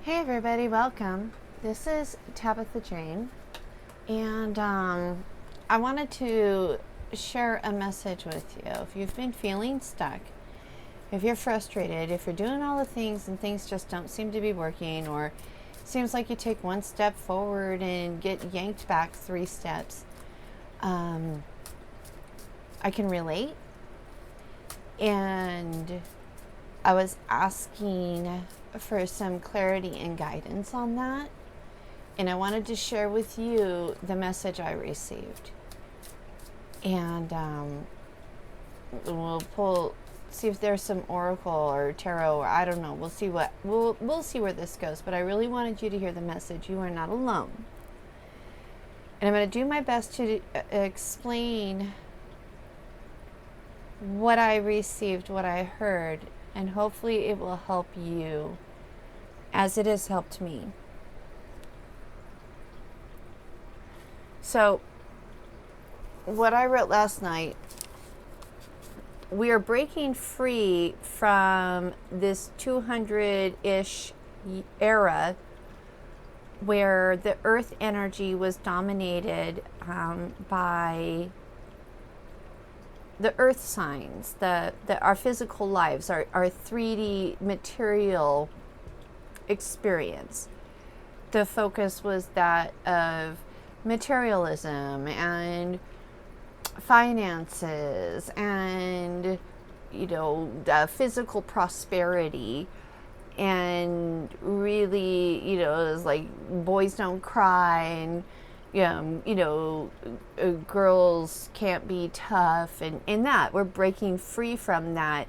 Hey everybody, welcome. This is Tabitha Jane, and I wanted to share a message with you. If you've been feeling stuck, if you're frustrated, if you're doing all the things and things just don't seem to be working, or seems like you take one step forward and get yanked back 3 steps, I can relate. And I was asking for some clarity and guidance on that. And I wanted to share with you the message I received. And we'll see if there's some oracle or tarot, or I don't know. We'll see where this goes. But I really wanted you to hear the message. You are not alone. And I'm going to do my best to explain what I received, what I heard, and hopefully it will help you as it has helped me. So, what I wrote last night, we are breaking free from this 200-ish era where the earth energy was dominated by the earth signs, our physical lives, our 3D material experience. The focus was that of materialism and finances and, physical prosperity. And really, it was like boys don't cry, and girls can't be tough, and that we're breaking free from that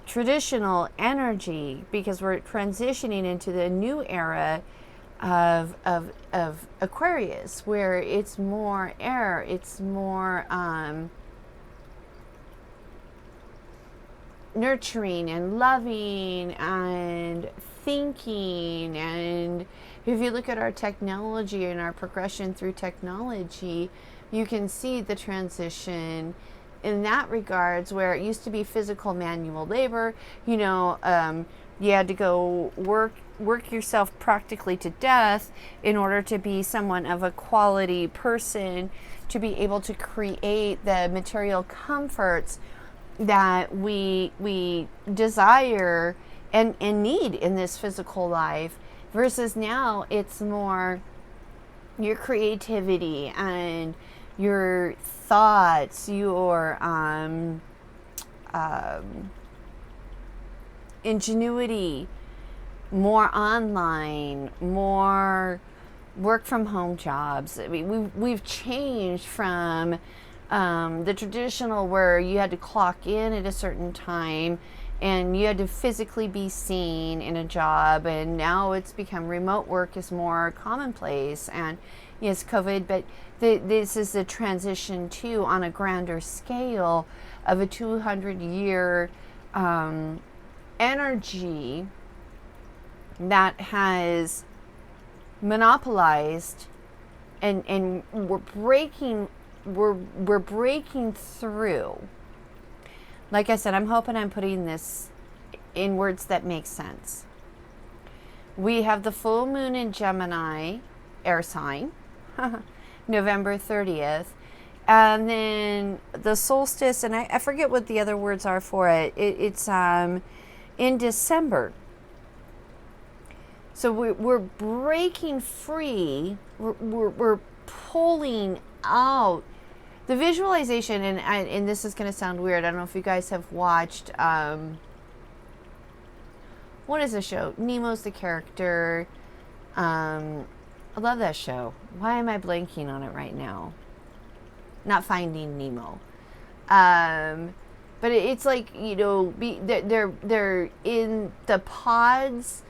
traditional energy, because we're transitioning into the new era of Aquarius, where it's more air, it's more nurturing and loving and thinking. And if you look at our technology and our progression through technology, you can see the transition in that regards, where it used to be physical manual labor. You had to go work yourself practically to death in order to be someone of a quality person, to be able to create the material comforts that we desire and need in this physical life, versus now it's more your creativity and your thoughts, your ingenuity, more online, more work from home jobs. I mean, we've changed from the traditional, where you had to clock in at a certain time and you had to physically be seen in a job, and now it's become remote work is more commonplace. And yes, COVID, but this is a transition too on a grander scale of a 200-year energy that has monopolized, and we're breaking through. Like I said, I'm hoping I'm putting this in words that make sense. We have the full moon in Gemini, air sign, November 30th. And then the solstice, and I forget what the other words are for it. It's in December. So we're breaking free. We're pulling out the visualization, and this is going to sound weird. I don't know if you guys have watched, what is the show? Nemo's the character. I love that show. Why am I blanking on it right now? Not Finding Nemo. But it's like, they're in the pods,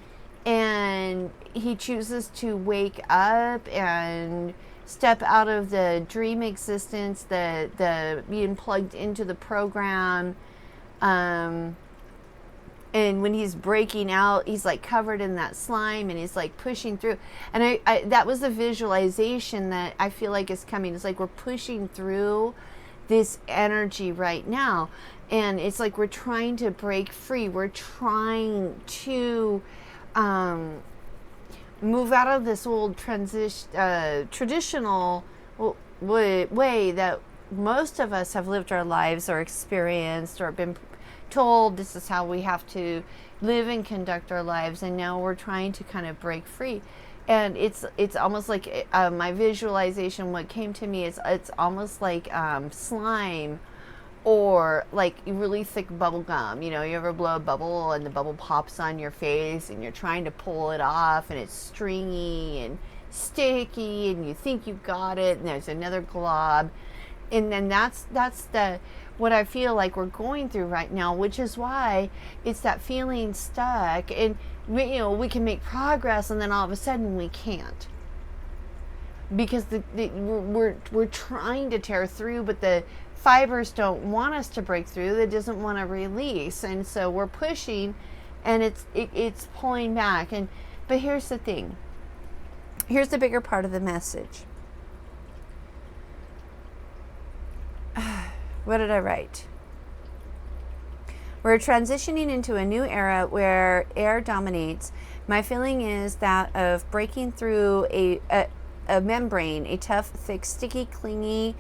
and he chooses to wake up and step out of the dream existence, the being plugged into the program. And when he's breaking out, he's like covered in that slime, and he's like pushing through. And I that was the visualization that I feel like is coming. It's like we're pushing through this energy right now. And it's like we're trying to break free. We're trying to move out of this old traditional way that most of us have lived our lives or experienced or been told this is how we have to live and conduct our lives. And now we're trying to kind of break free. And it's almost like my visualization, what came to me is it's almost like slime, or like really thick bubble gum. You know, you ever blow a bubble and the bubble pops on your face and you're trying to pull it off and it's stringy and sticky and you think you got it and there's another glob. And then that's the what I feel like we're going through right now, which is why it's that feeling stuck, and we can make progress and then all of a sudden we can't, because we're trying to tear through, but the fibers don't want us to break through. It doesn't want to release, and so we're pushing, and it's pulling back. But here's the thing. Here's the bigger part of the message. What did I write? We're transitioning into a new era where air dominates. My feeling is that of breaking through a membrane, a tough, thick, sticky, clingy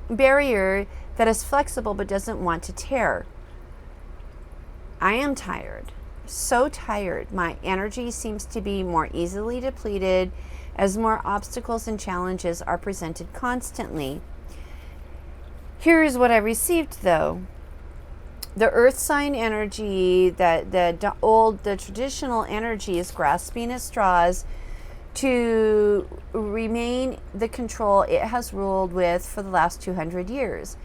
barrier that is flexible but doesn't want to tear. I am tired, so tired. My energy seems to be more easily depleted as more obstacles and challenges are presented constantly. Here's what I received, though. The earth sign energy, the traditional energy, is grasping at straws to remain the control it has ruled with for the last 200 years.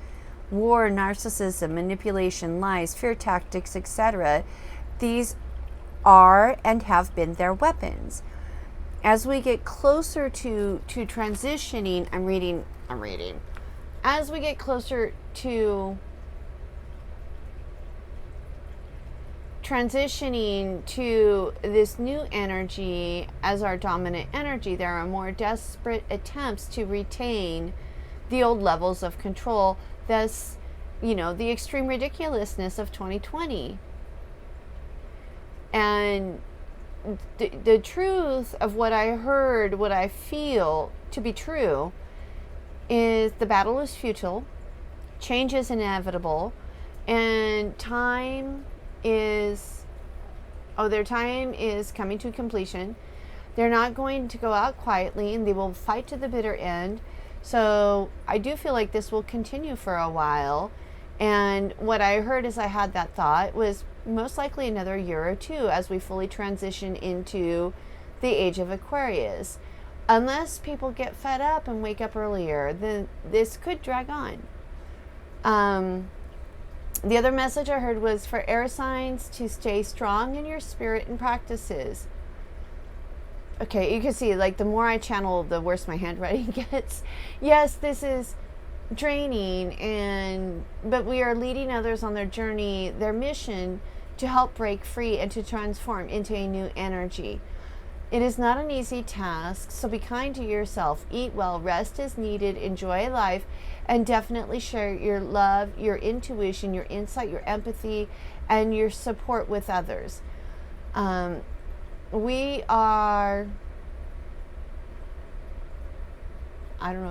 War, narcissism, manipulation, lies, fear tactics, etc. These are and have been their weapons. As we get closer to transitioning, I'm reading. As we get closer to transitioning to this new energy as our dominant energy, there are more desperate attempts to retain the old levels of control. Thus, the extreme ridiculousness of 2020. And the truth of what I heard, what I feel to be true, is the battle is futile, change is inevitable, and their time is coming to completion. They're not going to go out quietly, and they will fight to the bitter end. So I do feel like this will continue for a while. And what I heard as I had that thought was most likely another year or two as we fully transition into the age of Aquarius. Unless people get fed up and wake up earlier, then this could drag on. The other message I heard was for air signs to stay strong in your spirit and practices. Okay, you can see, like, the more I channel, the worse my handwriting gets. Yes, this is draining, but we are leading others on their journey, their mission, to help break free and to transform into a new energy. It is not an easy task, so be kind to yourself. Eat well, rest is needed, enjoy life, and definitely share your love, your intuition, your insight, your empathy, and your support with others. We are,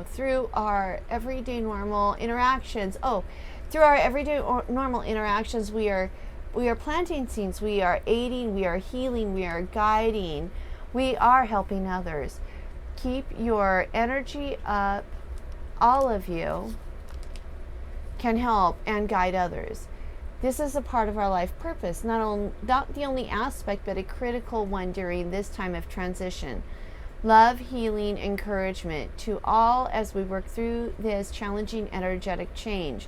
through our everyday normal interactions. Through our everyday normal interactions, we are planting seeds, we are aiding, we are healing, we are guiding, we are helping others. Keep your energy up. All of you can help and guide others. This is a part of our life purpose, not the only aspect, but a critical one during this time of transition. Love, healing, encouragement to all as we work through this challenging energetic change.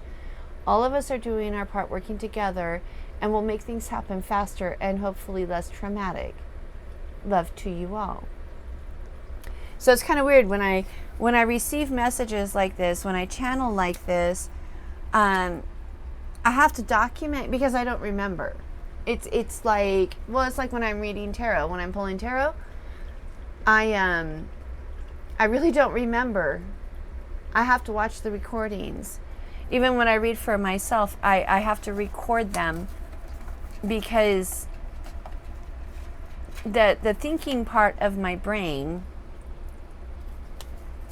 All of us are doing our part, working together, and will make things happen faster and hopefully less traumatic. Love to you all. So it's kind of weird when I receive messages like this, when I channel like this, I have to document because I don't remember. It's like when I'm reading tarot. When I'm pulling tarot, I really don't remember I have to watch the recordings. Even when I read for myself, I have to record them, because the thinking part of my brain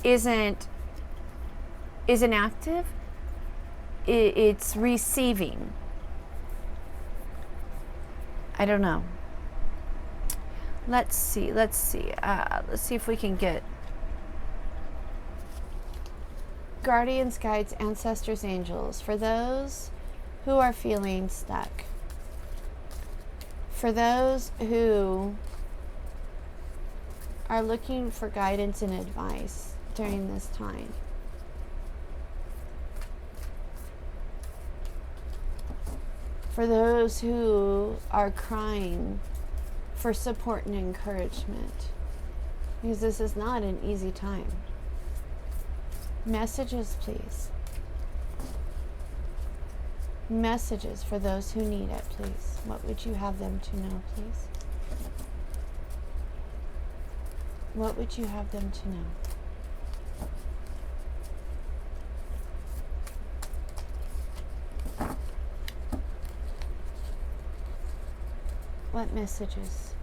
isn't active. It's receiving. I don't know. Let's see if we can get guardians, guides, ancestors, angels, for those who are feeling stuck, for those who are looking for guidance and advice during this time. For those who are crying for support and encouragement, because this is not an easy time. Messages, please. Messages for those who need it, please. What would you have them to know, please? What would you have them to know? What messages?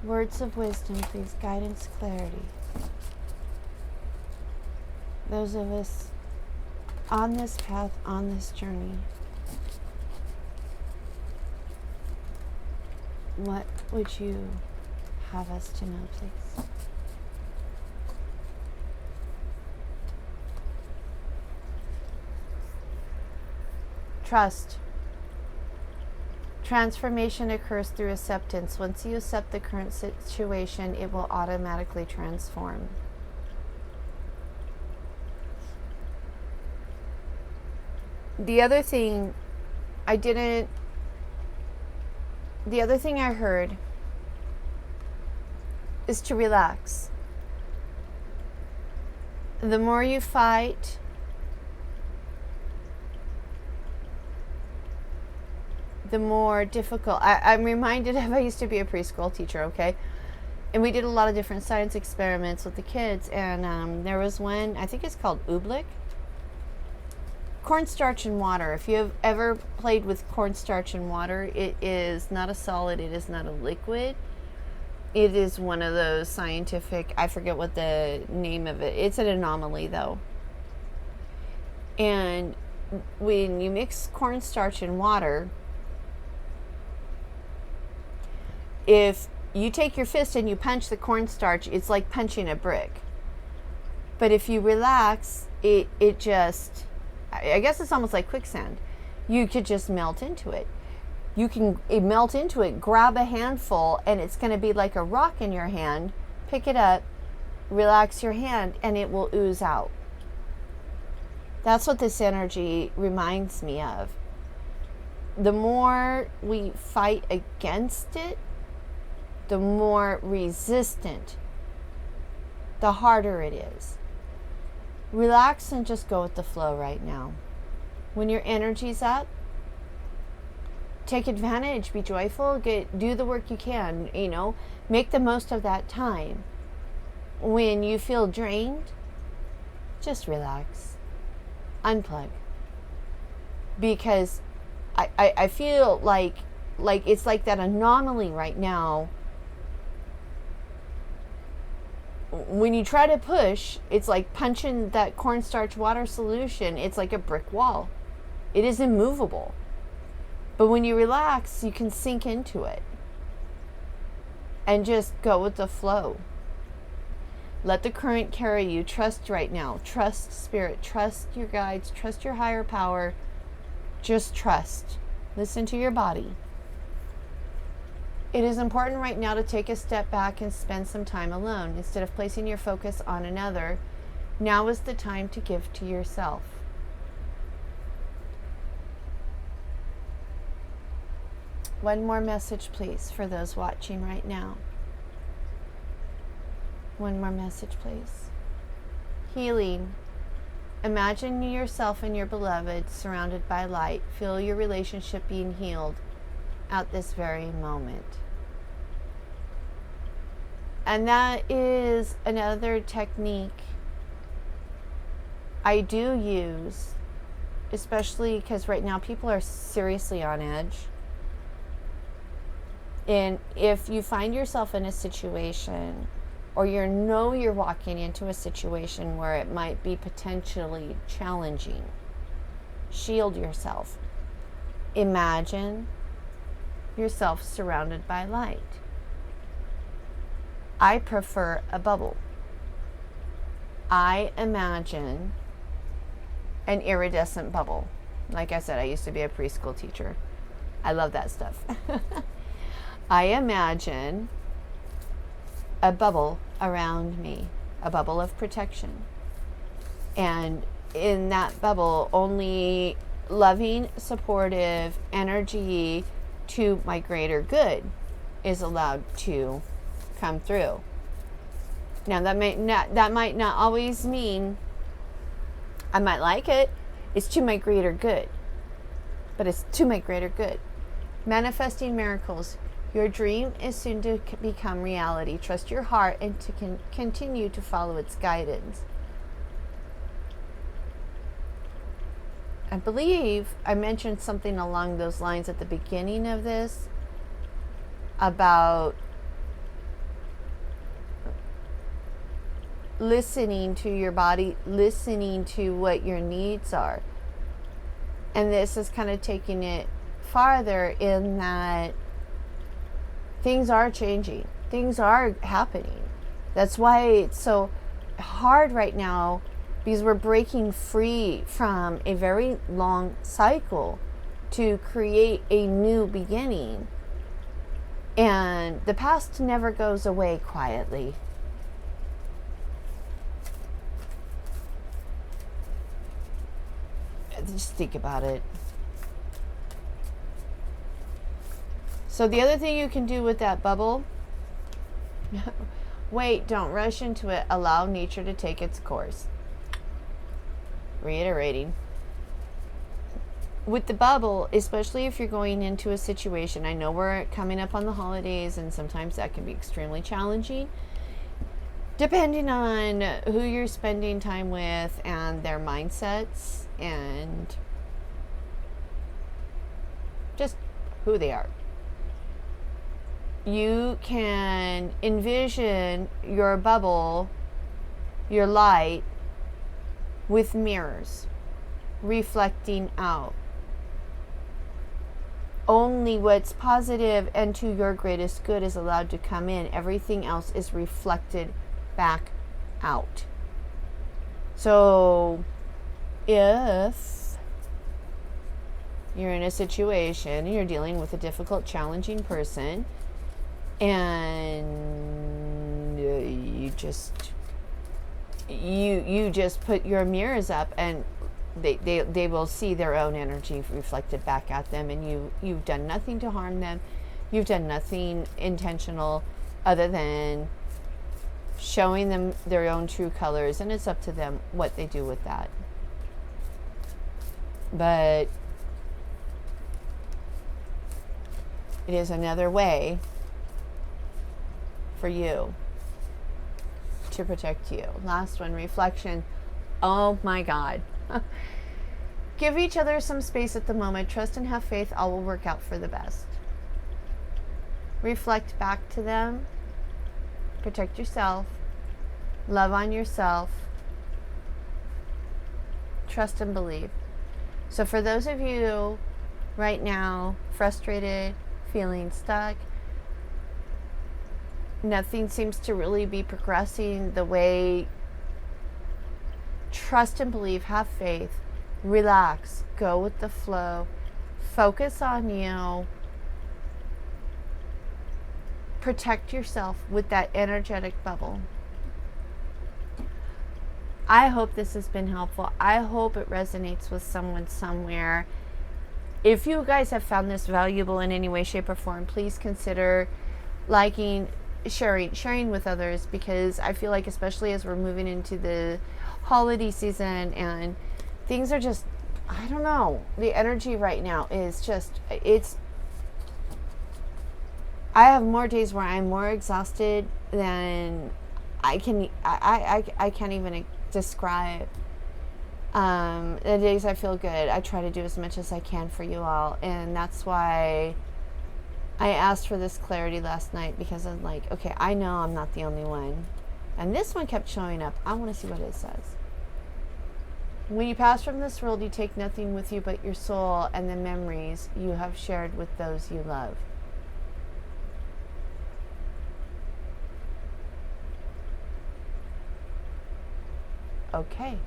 Words of wisdom, please. Guidance, clarity. Those of us on this path, on this journey, what would you have us to know, please? Trust. Transformation occurs through acceptance. Once you accept the current situation, it will automatically transform. The other thing I heard is to relax. The more you fight, the more difficult. I'm reminded of, I used to be a preschool teacher, okay? And we did a lot of different science experiments with the kids. And there was one, I think it's called Oobleck. Cornstarch and water. If you have ever played with cornstarch and water, it is not a solid, it is not a liquid. It is one of those scientific, I forget what the name of it. It's an anomaly though. And when you mix cornstarch and water, if you take your fist and you punch the cornstarch, it's like punching a brick. But if you relax, it just, I guess it's almost like quicksand. You could just melt into it. You can melt into it, grab a handful, and it's going to be like a rock in your hand. Pick it up, relax your hand, and it will ooze out. That's what this energy reminds me of. The more we fight against it, the more resistant, the harder it is. Relax and just go with the flow right now. When your energy's up, take advantage, be joyful, do the work you can, make the most of that time. When you feel drained, just relax, unplug. Because I feel like it's like that anomaly right now. When you try to push, it's like punching that cornstarch water solution. It's like a brick wall. It is immovable. But when you relax, you can sink into it and just go with the flow. Let the current carry you. Trust right now. Trust spirit. Trust your guides. Trust your higher power. Just trust. Listen to your body. It is important right now to take a step back and spend some time alone. Instead of placing your focus on another, now is the time to give to yourself. One more message, please, for those watching right now. One more message, please. Healing. Imagine yourself and your beloved surrounded by light. Feel your relationship being healed at this very moment. And that is another technique I do use, especially because right now people are seriously on edge. And if you find yourself in a situation, or you're walking into a situation where it might be potentially challenging, shield yourself. Imagine yourself surrounded by light. I prefer a bubble. I imagine an iridescent bubble. Like I said, I used to be a preschool teacher. I love that stuff. I imagine a bubble around me, a bubble of protection. And in that bubble, only loving, supportive energy to my greater good is allowed to come through. Now that might not always mean I might like it. It's to my greater good. But it's to my greater good. Manifesting miracles. Your dream is soon to become reality. Trust your heart and to continue to follow its guidance. I believe I mentioned something along those lines at the beginning of this about listening to your body, listening to what your needs are. And this is kind of taking it farther in that things are changing. Things are happening. That's why it's so hard right now, because we're breaking free from a very long cycle to create a new beginning. And the past never goes away quietly. Just think about it. So the other thing you can do with that bubble, wait, don't rush into it. Allow nature to take its course. Reiterating. With the bubble, especially if you're going into a situation, I know we're coming up on the holidays and sometimes that can be extremely challenging, depending on who you're spending time with and their mindsets and just who they are. You can envision your bubble, your light, with mirrors reflecting out. Only what's positive and to your greatest good is allowed to come in. Everything else is reflected back out. So if you're in a situation, you're dealing with a difficult, challenging person, and you just put your mirrors up, and they will see their own energy reflected back at them, and you've done nothing to harm them. You've done nothing intentional other than showing them their own true colors, and it's up to them what they do with that. But it is another way for you to protect you. Last one, reflection. Oh my God. Give each other some space at the moment. Trust and have faith. All will work out for the best. Reflect back to them. Protect yourself. Love on yourself. Trust and believe. So for those of you right now frustrated, feeling stuck, nothing seems to really be progressing the way, trust and believe, have faith, relax, go with the flow, focus on you, protect yourself with that energetic bubble. I hope this has been helpful. I hope it resonates with someone somewhere. If you guys have found this valuable in any way, shape, or form, please consider liking, sharing with others, because I feel like, especially as we're moving into the holiday season and things are just, I don't know, the energy right now is just, I have more days where I'm more exhausted than I can't even describe. The days I feel good, I try to do as much as I can for you all, and that's why I asked for this clarity last night, because I'm like, okay, I know I'm not the only one, and this one kept showing up. I want to see what it says. When you pass from this world, you take nothing with you but your soul and the memories you have shared with those you love. Okay.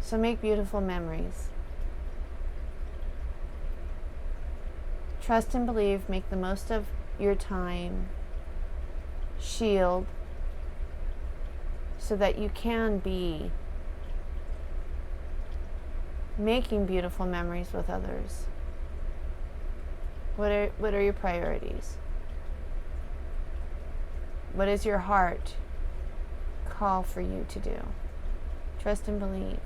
So make beautiful memories. Trust and believe. Make the most of your time. Shield so that you can be making beautiful memories with others. What are your priorities? What does your heart call for you to do? Trust and believe.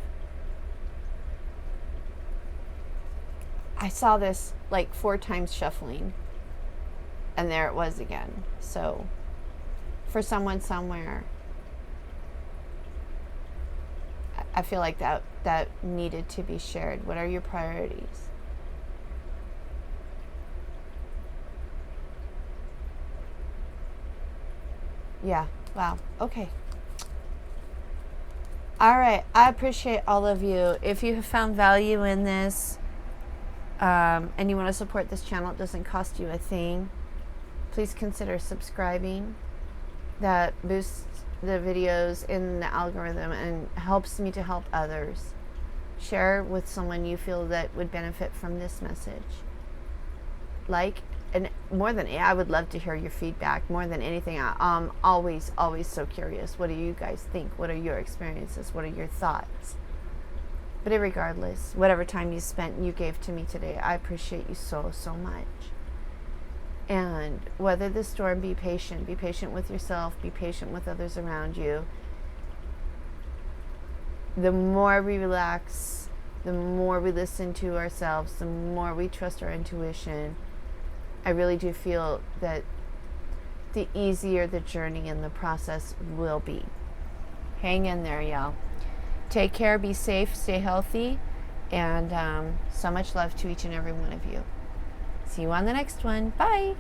I saw this like 4 times shuffling, and there it was again. So for someone somewhere, I feel like that needed to be shared. What are your priorities? Yeah. Wow. Okay. All right. I appreciate all of you. If you have found value in this, and you want to support this channel, it doesn't cost you a thing. Please consider subscribing. That boosts the videos in the algorithm and helps me to help others. Share with someone you feel that would benefit from this message. And more than, I would love to hear your feedback. More than anything, I'm always so curious. What do you guys think? What are your experiences? What are your thoughts? But regardless, whatever time you spent, you gave to me today, I appreciate you so much. And weather the storm. Be patient. Be patient with yourself. Be patient with others around you. The more we relax, the more we listen to ourselves, the more we trust our intuition, I really do feel that the easier the journey and the process will be. Hang in there, y'all. Take care, be safe, stay healthy, and so much love to each and every one of you. See you on the next one. Bye.